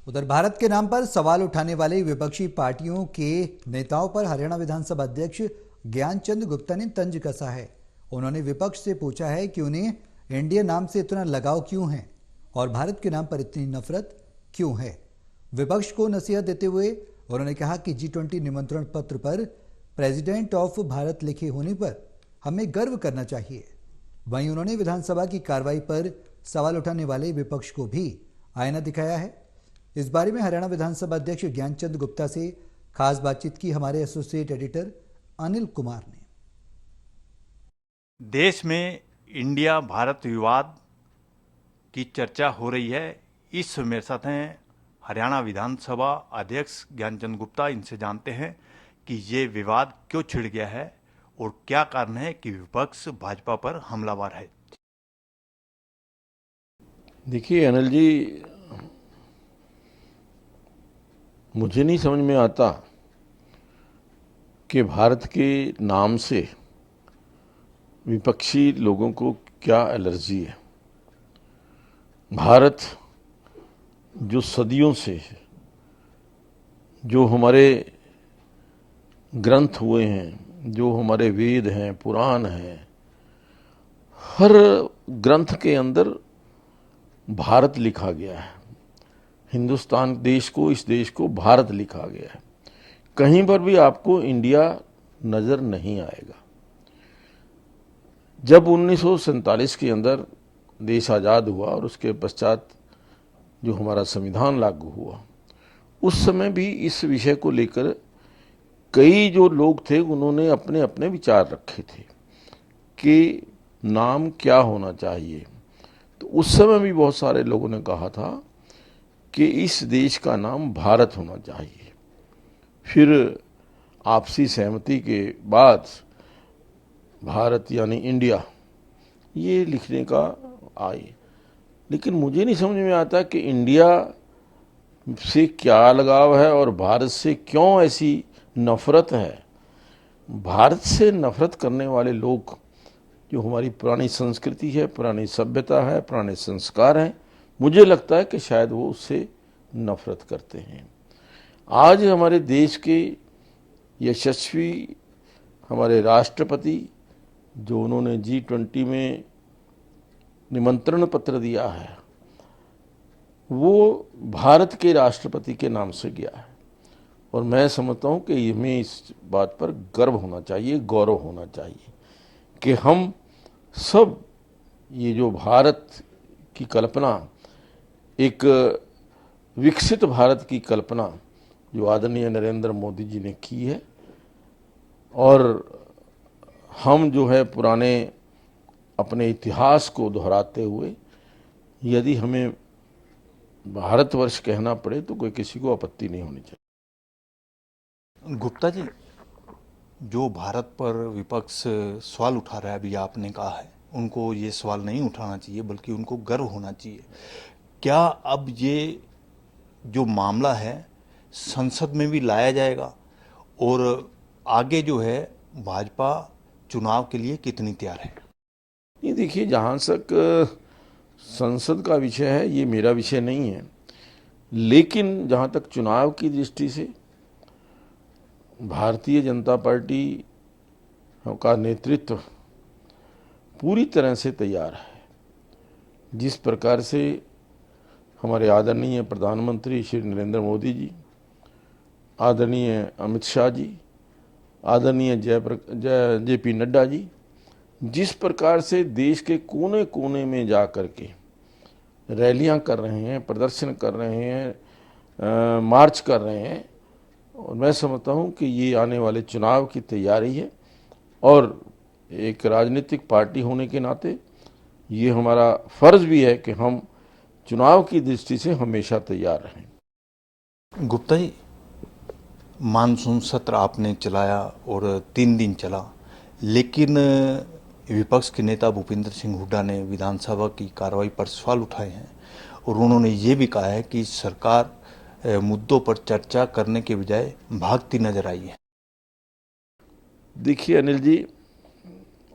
उधर भारत के नाम पर सवाल उठाने वाले विपक्षी पार्टियों के नेताओं पर हरियाणा विधानसभा अध्यक्ष ज्ञानचंद गुप्ता ने तंज कसा है। उन्होंने विपक्ष से पूछा है कि उन्हें इंडिया नाम से इतना लगाव क्यों है और भारत के नाम पर इतनी नफरत क्यों है। विपक्ष को नसीहत देते हुए उन्होंने कहा कि G20 निमंत्रण पत्र पर प्रेसिडेंट ऑफ भारत लिखे होने पर हमें गर्व करना चाहिए। वहीं उन्होंने विधानसभा की कार्रवाई पर सवाल उठाने वाले विपक्ष को भी आईना दिखाया है। इस बारे में हरियाणा विधानसभा अध्यक्ष ज्ञानचंद गुप्ता से खास बातचीत की हमारे एसोसिएट एडिटर अनिल कुमार ने। देश में इंडिया भारत विवाद की चर्चा हो रही है। इस समय मेरे साथ हैं हरियाणा विधानसभा अध्यक्ष ज्ञानचंद गुप्ता। इनसे जानते हैं कि ये विवाद क्यों छिड़ गया है और क्या कारण है कि विपक्ष भाजपा पर हमलावर है। देखिए अनिल जी, मुझे नहीं समझ में आता कि भारत के नाम से विपक्षी लोगों को क्या एलर्जी है। भारत जो सदियों से है, जो हमारे ग्रंथ हुए हैं, जो हमारे वेद हैं, पुराण हैं, हर ग्रंथ के अंदर भारत लिखा गया है। हिंदुस्तान देश को, इस देश को भारत लिखा गया है। कहीं पर भी आपको इंडिया नजर नहीं आएगा। जब 1947 के अंदर देश आज़ाद हुआ और उसके पश्चात जो हमारा संविधान लागू हुआ, उस समय भी इस विषय को लेकर कई जो लोग थे उन्होंने अपने अपने विचार रखे थे कि नाम क्या होना चाहिए। तो उस समय भी बहुत सारे लोगों ने कहा था कि इस देश का नाम भारत होना चाहिए। फिर आपसी सहमति के बाद भारत यानी इंडिया ये लिखने का आई। लेकिन मुझे नहीं समझ में आता कि इंडिया से क्या लगाव है और भारत से क्यों ऐसी नफरत है। भारत से नफरत करने वाले लोग जो हमारी पुरानी संस्कृति है, पुरानी सभ्यता है, पुराने संस्कार हैं, मुझे लगता है कि शायद वो उससे नफरत करते हैं। आज हमारे देश के यशस्वी हमारे राष्ट्रपति जो उन्होंने G20 में निमंत्रण पत्र दिया है, वो भारत के राष्ट्रपति के नाम से गया है। और मैं समझता हूँ कि हमें इस बात पर गर्व होना चाहिए, गौरव होना चाहिए कि हम सब ये जो भारत की कल्पना, एक विकसित भारत की कल्पना जो आदरणीय नरेंद्र मोदी जी ने की है, और हम जो है पुराने अपने इतिहास को दोहराते हुए यदि हमें भारतवर्ष कहना पड़े तो कोई किसी को आपत्ति नहीं होनी चाहिए। गुप्ता जी, जो भारत पर विपक्ष सवाल उठा रहा है, अभी आपने कहा है उनको ये सवाल नहीं उठाना चाहिए बल्कि उनको गर्व होना चाहिए। क्या अब ये जो मामला है संसद में भी लाया जाएगा और आगे जो है भाजपा चुनाव के लिए कितनी तैयार है? ये देखिए, जहाँ तक संसद का विषय है ये मेरा विषय नहीं है, लेकिन जहाँ तक चुनाव की दृष्टि से भारतीय जनता पार्टी का नेतृत्व पूरी तरह से तैयार है। जिस प्रकार से हमारे आदरणीय प्रधानमंत्री श्री नरेंद्र मोदी जी, आदरणीय अमित शाह जी, आदरणीय JP नड्डा जी जिस प्रकार से देश के कोने कोने में जा कर के रैलियां कर रहे हैं, प्रदर्शन कर रहे हैं, मार्च कर रहे हैं, और मैं समझता हूं कि ये आने वाले चुनाव की तैयारी है। और एक राजनीतिक पार्टी होने के नाते ये हमारा फर्ज भी है कि हम चुनाव की दृष्टि से हमेशा तैयार रहें। गुप्ता जी, मानसून सत्र आपने चलाया और 3 दिन चला, लेकिन विपक्ष के नेता भूपेंद्र सिंह हुड्डा ने विधानसभा की कार्रवाई पर सवाल उठाए हैं और उन्होंने ये भी कहा है कि सरकार मुद्दों पर चर्चा करने के बजाय भागती नजर आई है। देखिए अनिल जी,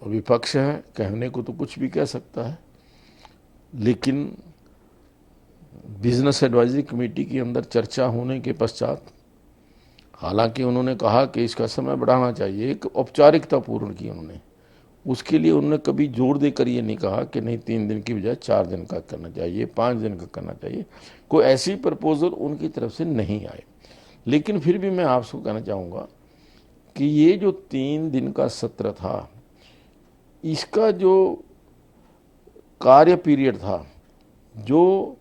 विपक्ष है, कहने को तो कुछ भी कह सकता है, लेकिन बिजनेस एडवाइजरी कमेटी के अंदर चर्चा होने के पश्चात, हालांकि उन्होंने कहा कि इसका समय बढ़ाना चाहिए, एक औपचारिकता पूर्ण की उन्होंने, उसके लिए उन्होंने कभी जोर देकर ये नहीं कहा कि नहीं 3 दिन की बजाय 4 दिन का करना चाहिए, 5 दिन का करना चाहिए। कोई ऐसी प्रपोजल उनकी तरफ से नहीं आए। लेकिन फिर भी मैं आपको कहना चाहूँगा कि ये जो 3 दिन का सत्र था, इसका जो कार्य पीरियड था, जो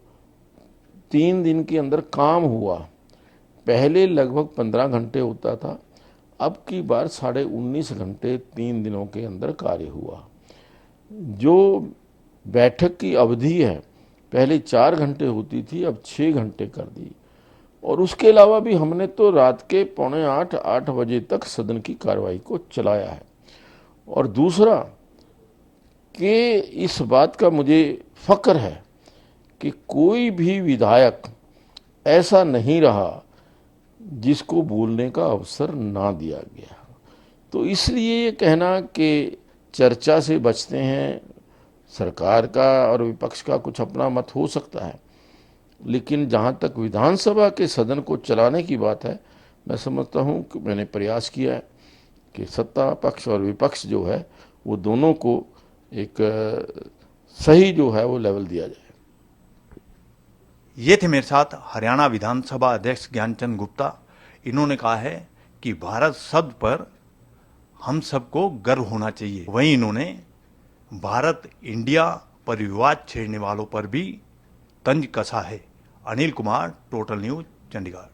3 दिन के अंदर काम हुआ, पहले लगभग 15 घंटे होता था, अब की बार 19.5 घंटे 3 दिनों के अंदर कार्य हुआ। जो बैठक की अवधि है, पहले 4 घंटे होती थी, अब 6 घंटे कर दी। और उसके अलावा भी हमने तो रात के 7:45-8 बजे तक सदन की कार्रवाई को चलाया है। और दूसरा कि इस बात का मुझे फक्र है कि कोई भी विधायक ऐसा नहीं रहा जिसको बोलने का अवसर ना दिया गया। तो इसलिए ये कहना कि चर्चा से बचते हैं, सरकार का और विपक्ष का कुछ अपना मत हो सकता है, लेकिन जहाँ तक विधानसभा के सदन को चलाने की बात है, मैं समझता हूँ कि मैंने प्रयास किया है कि सत्ता पक्ष और विपक्ष जो है वो दोनों को एक सही जो है वो लेवल दिया जाए। ये थे मेरे साथ हरियाणा विधानसभा अध्यक्ष ज्ञानचंद गुप्ता। इन्होंने कहा है कि भारत शब्द पर हम सबको गर्व होना चाहिए। वहीं इन्होंने भारत इंडिया पर विवाद छेड़ने वालों पर भी तंज कसा है। Anil Kumar, total news, Chandigarh.